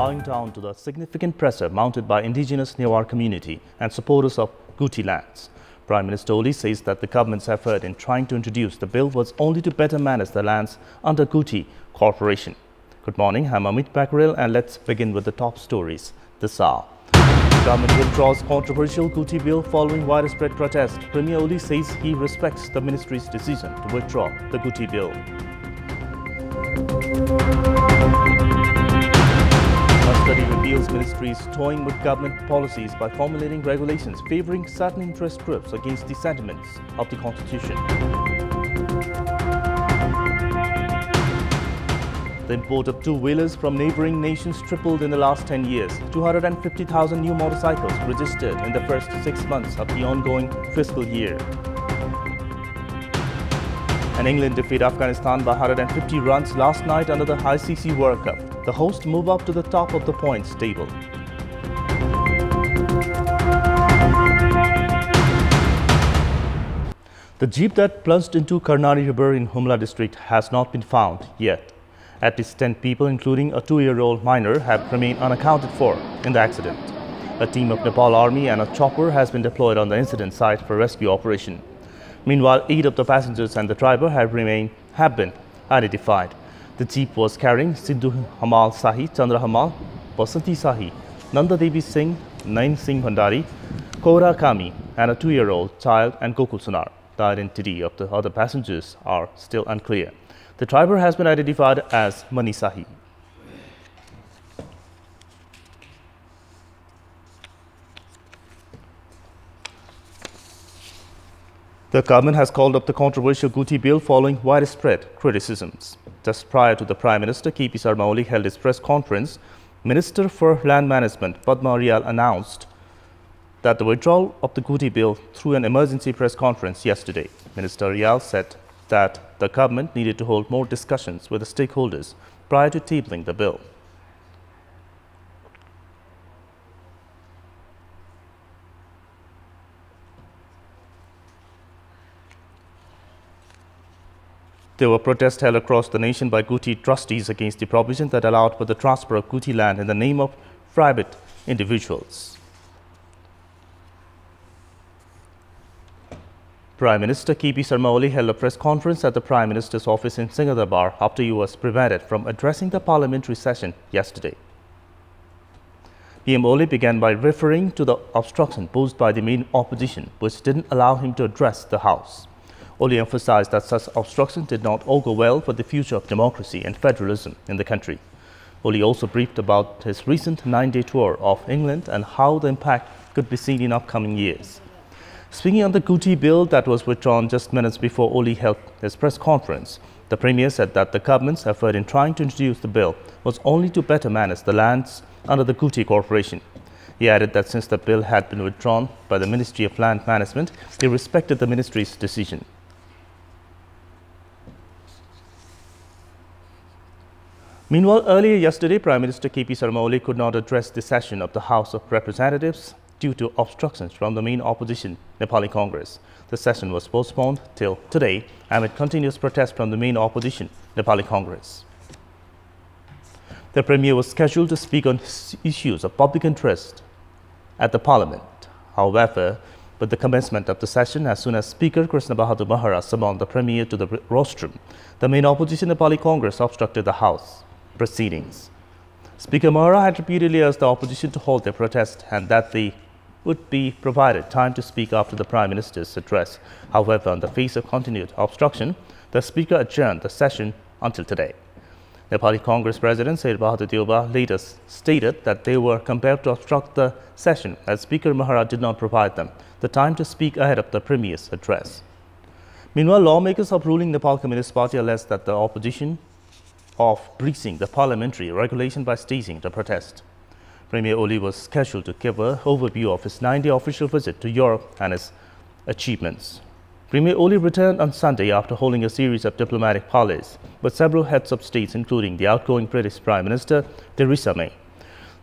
bowing down to the significant pressure mounted by indigenous Newar community and supporters of Kuti lands. Prime Minister Oli says that the government's effort in trying to introduce the bill was only to better manage the lands under Kuti Corporation. Good morning, I'm Amit Bakaril, and let's begin with the top stories this hour. The government withdraws controversial Kuti Bill following widespread protest. Premier Oli says he respects the ministry's decision to withdraw the Kuti Bill. A study reveals ministries toying with government policies by formulating regulations favouring certain interest groups against the sentiments of the Constitution. The import of two-wheelers from neighbouring nations tripled in the last 10 years. 250,000 new motorcycles registered in the first 6 months of the ongoing fiscal year. And England defeat Afghanistan by 150 runs last night under the ICC World Cup. The hosts move up to the top of the points table. The jeep that plunged into Karnali River in Humla district has not been found yet. At least 10 people, including a 2-year-old minor, have remained unaccounted for in the accident. A team of Nepal Army and a chopper has been deployed on the incident site for rescue operation. Meanwhile, 8 of the passengers and the driver have been identified. The jeep was carrying Sidhu Hamal Sahi, Chandra Hamal, Basanti Sahi, Nanda Devi Singh, Nain Singh Bhandari, Kora Kami, and a 2-year-old child, and Gokul Sonar. The identity of the other passengers are still unclear. The driver has been identified as Mani Sahi. The government has called up the controversial Kuti Bill following widespread criticisms. Just prior to the Prime Minister, KP Sharma Oli held his press conference, Minister for Land Management Padma Riyal announced that the withdrawal of the Kuti Bill through an emergency press conference yesterday. Minister Riyal said that the government needed to hold more discussions with the stakeholders prior to tabling the bill. There were protests held across the nation by Kuti trustees against the provision that allowed for the transfer of Kuti land in the name of private individuals. Prime Minister KP Sharma Oli held a press conference at the Prime Minister's office in Singapore after he was prevented from addressing the parliamentary session yesterday. PM Oli began by referring to the obstruction posed by the main opposition, which didn't allow him to address the House. Oli emphasized that such obstruction did not augur well for the future of democracy and federalism in the country. Oli also briefed about his recent 9-day tour of England and how the impact could be seen in upcoming years. Speaking on the Kuti Bill that was withdrawn just minutes before Oli held his press conference, the Premier said that the government's effort in trying to introduce the bill was only to better manage the lands under the Kuti Corporation. He added that since the bill had been withdrawn by the Ministry of Land Management, he respected the ministry's decision. Meanwhile, earlier yesterday, Prime Minister KP Sharma Oli could not address the session of the House of Representatives due to obstructions from the main opposition, Nepali Congress. The session was postponed till today amid continuous protests from the main opposition, Nepali Congress. The Premier was scheduled to speak on issues of public interest at the Parliament. However, with the commencement of the session, as soon as Speaker Krishna Bahadur Maharaj summoned the Premier to the rostrum, the main opposition Nepali Congress obstructed the House proceedings. Speaker Maharaj had repeatedly urged the opposition to halt their protest and that they would be provided time to speak after the Prime Minister's address. However, in the face of continued obstruction, the Speaker adjourned the session until today. Nepali Congress President Syed Bahadur Deuba later stated that they were compelled to obstruct the session as Speaker Maharaj did not provide them the time to speak ahead of the Premier's address. Meanwhile, lawmakers of ruling Nepal Communist Party alleged that the opposition of breaching the parliamentary regulation by staging the protest. Premier Oli was scheduled to give an overview of his 9-day official visit to Europe and his achievements. Premier Oli returned on Sunday after holding a series of diplomatic parleys with several heads of states, including the outgoing British Prime Minister Theresa May.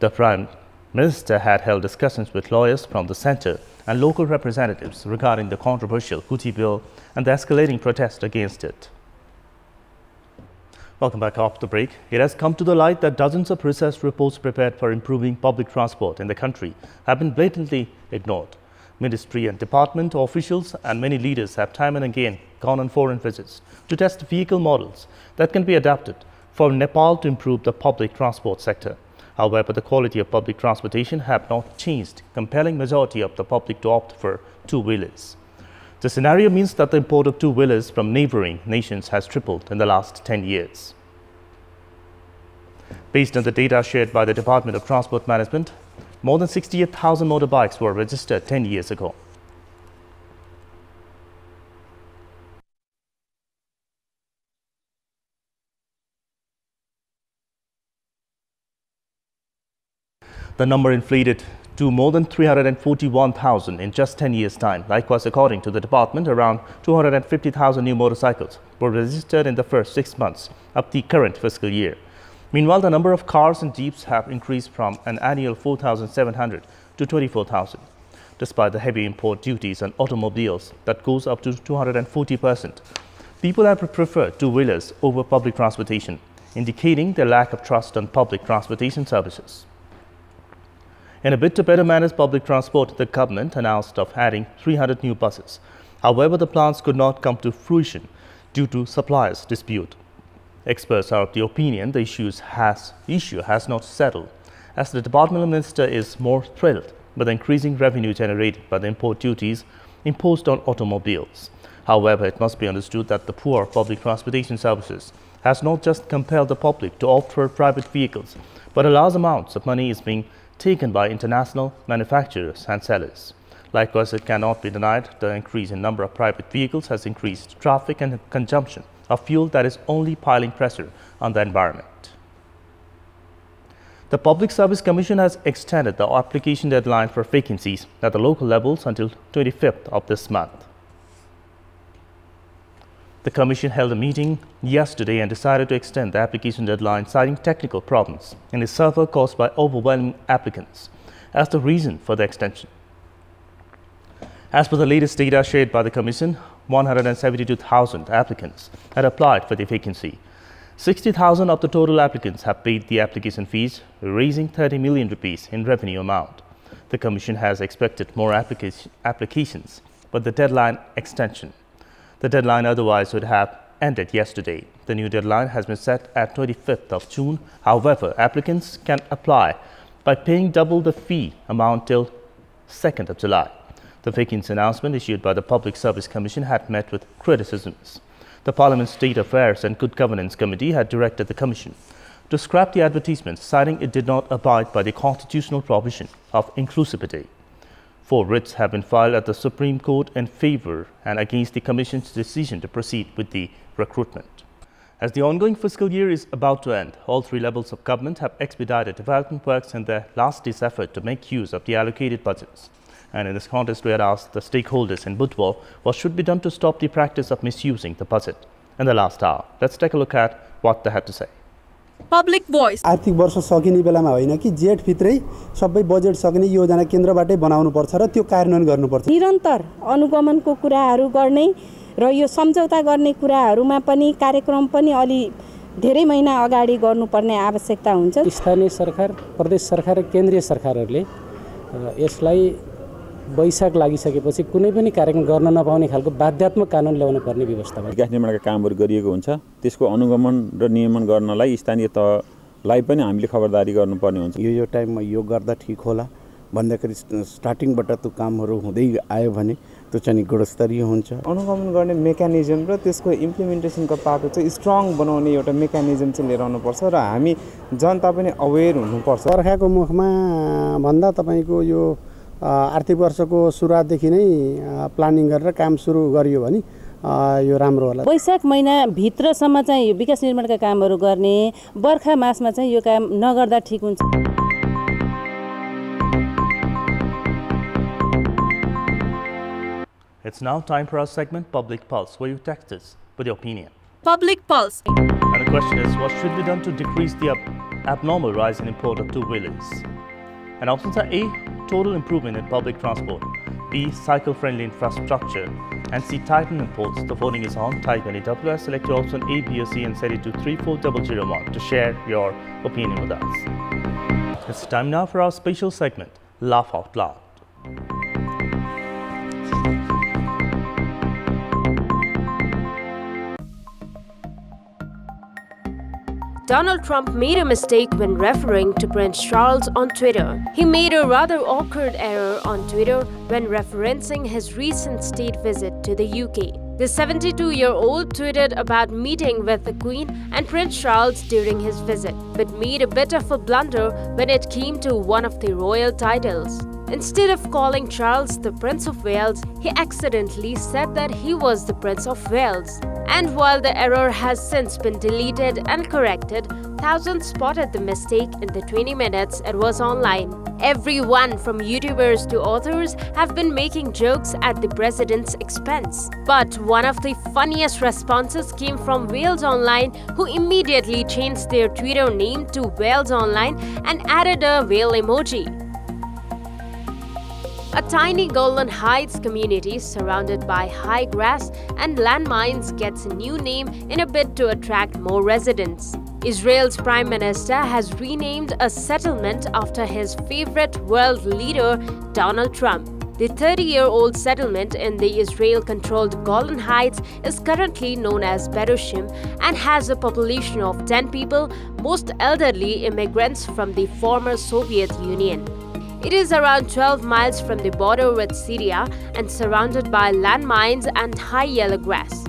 The Prime Minister had held discussions with lawyers from the centre and local representatives regarding the controversial Kuti Bill and the escalating protest against it. Welcome back after the break. It has come to the light that dozens of research reports prepared for improving public transport in the country have been blatantly ignored. Ministry and department officials and many leaders have time and again gone on foreign visits to test vehicle models that can be adapted for Nepal to improve the public transport sector. However, the quality of public transportation have not changed, compelling majority of the public to opt for two-wheelers. The scenario means that the import of two-wheelers from neighboring nations has tripled in the last 10 years. Based on the data shared by the Department of Transport Management, more than 68,000 motorbikes were registered 10 years ago. The number inflated to more than 341,000 in just 10 years' time. Likewise, according to the department, around 250,000 new motorcycles were registered in the first 6 months of the current fiscal year. Meanwhile, the number of cars and jeeps have increased from an annual 4,700 to 24,000. Despite the heavy import duties on automobiles that goes up to 240%, people have preferred two-wheelers over public transportation, indicating their lack of trust on public transportation services. In a bid to better manage public transport, the government announced of adding 300 new buses. However, the plans could not come to fruition due to suppliers' dispute. Experts are of the opinion the issue has not settled, as the departmental minister is more thrilled by the increasing revenue generated by the import duties imposed on automobiles. However, it must be understood that the poor public transportation services has not just compelled the public to opt for private vehicles, but a large amount of money is being taken by international manufacturers and sellers. Likewise, it cannot be denied the increase in number of private vehicles has increased traffic and consumption of fuel that is only piling pressure on the environment. The Public Service Commission has extended the application deadline for vacancies at the local levels until 25th of this month. The Commission held a meeting yesterday and decided to extend the application deadline, citing technical problems in the server caused by overwhelming applicants as the reason for the extension. As per the latest data shared by the Commission, 172,000 applicants had applied for the vacancy. 60,000 of the total applicants have paid the application fees, raising 30 million rupees in revenue amount. The Commission has expected more applications, but the deadline extension. The deadline otherwise would have ended yesterday. The new deadline has been set at 25th of June. However, applicants can apply by paying double the fee amount till 2nd of July. The vacancy announcement issued by the Public Service Commission had met with criticisms. The Parliament's State Affairs and Good Governance Committee had directed the Commission to scrap the advertisement, citing it did not abide by the constitutional provision of inclusivity. 4 writs have been filed at the Supreme Court in favor and against the Commission's decision to proceed with the recruitment. As the ongoing fiscal year is about to end, all 3 levels of government have expedited development works in their last-ditch effort to make use of the allocated budgets. And in this context, we had asked the stakeholders in Budwa what should be done to stop the practice of misusing the budget in the last hour. Let's take a look at what they had to say. Public voice. आर्थिक वर्ष सकिने बेलामा होइन कि जेठ भित्रै सबै budget सकिने योजना केन्द्रबाटै बनाउनु पर्छ र त्यो कार्यान्वयन गर्नुपर्छ। निरन्तर अनुगमनको कुराहरू गर्ने र यो सम्झौता गर्ने कुराहरूमा पनि कार्यक्रम पनि अलि धेरै महिना अगाडि गर्नुपर्ने आवश्यकता हुन्छ। स्थानीय सरकार, प्रदेश सरकार र केन्द्रीय सरकारहरूले यसलाई वैशाख लागिसकेपछि कुनै पनि कार्यक्रम गर्न नपाउने खालको बाध्यात्मक कानुन ल्याउन पर्ने व्यवस्था भयो। विकास निर्माणका कामहरू गरिएको हुन्छ, त्यसको अनुगमन र नियमन गर्नलाई स्थानीय तहलाई पनि हामीले खबरदारी गर्नुपर्ने हुन्छ। यो टाइममा यो गर्दा ठीक होला भन्दाखेरि स्टार्टिङबाट त्यो कामहरू हुँदै आयो भने त्यो चाहिँ गुणस्तरीय हुन्छ। अनुगमन गर्ने मेकानिजम र त्यसको इम्प्लिमेन्टेसनको पाटो चाहिँ स्ट्रङ बनाउने एउटा मेकानिजम चाहिँ लिएर आउनुपर्छ र हामी जनता पनि अवेर हुनुपर्छ। बर्खाको मुखमा भन्दा तपाईको यो आर्थिक वर्षको सुरुवातदेखि नै प्लानिङ गरेर काम सुरु गरियो भने यो राम्रो होला। वैशाख महिना भित्रसम्म चाहिँ यो विकास निर्माणका कामहरू गर्ने, बर्खा मासमा चाहिँ यो काम नगर्दा ठीक हुन्छ। It's now time for our segment Public Pulse, where you text us with your opinion. Public Pulse. And the question is, what should be done to decrease the abnormal rise in import of two-wheelers? And options are A, total improvement in public transport, B, cycle-friendly infrastructure, and see Titan Imports. The voting is on. Type any WS, select your option A, B or C and set it to 34001 to share your opinion with us. It's time now for our special segment, Laugh Out Loud. Donald Trump made a mistake when referring to Prince Charles on Twitter. He made a rather awkward error on Twitter when referencing his recent state visit to the UK. The 72-year-old tweeted about meeting with the Queen and Prince Charles during his visit, but made a bit of a blunder when it came to one of the royal titles. Instead of calling Charles the Prince of Wales, he accidentally said that he was the Prince of Wales. And while the error has since been deleted and corrected, thousands spotted the mistake in the 20 minutes it was online. Everyone from YouTubers to authors have been making jokes at the president's expense. But one of the funniest responses came from Wales Online, who immediately changed their Twitter name to Wales Online and added a whale emoji. A tiny Golden Heights community surrounded by high grass and landmines gets a new name in a bid to attract more residents. Israel's Prime Minister has renamed a settlement after his favorite world leader, Donald Trump. The 30-year-old settlement in the Israel-controlled Golden Heights is currently known as Berushim and has a population of 10 people, most elderly immigrants from the former Soviet Union. It is around 12 miles from the border with Syria and surrounded by landmines and high yellow grass.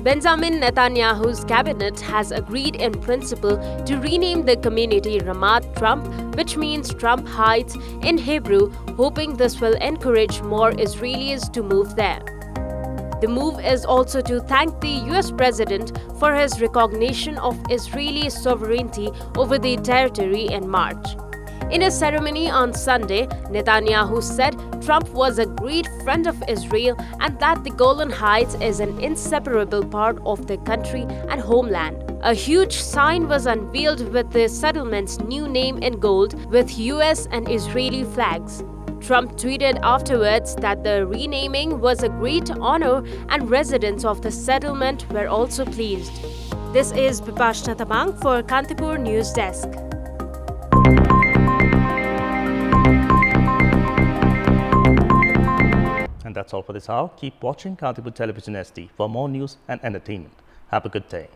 Benjamin Netanyahu's cabinet has agreed in principle to rename the community Ramat Trump, which means Trump Heights in Hebrew, hoping this will encourage more Israelis to move there. The move is also to thank the US president for his recognition of Israeli sovereignty over the territory in March. In a ceremony on Sunday, Netanyahu said Trump was a great friend of Israel and that the Golden Heights is an inseparable part of the country and homeland. A huge sign was unveiled with the settlement's new name in gold with US and Israeli flags. Trump tweeted afterwards that the renaming was a great honor and residents of the settlement were also pleased. This is Bipashna Tabang for Kantipur News Desk. And that's all for this hour. Keep watching Kantipur Television SD for more news and entertainment. Have a good day.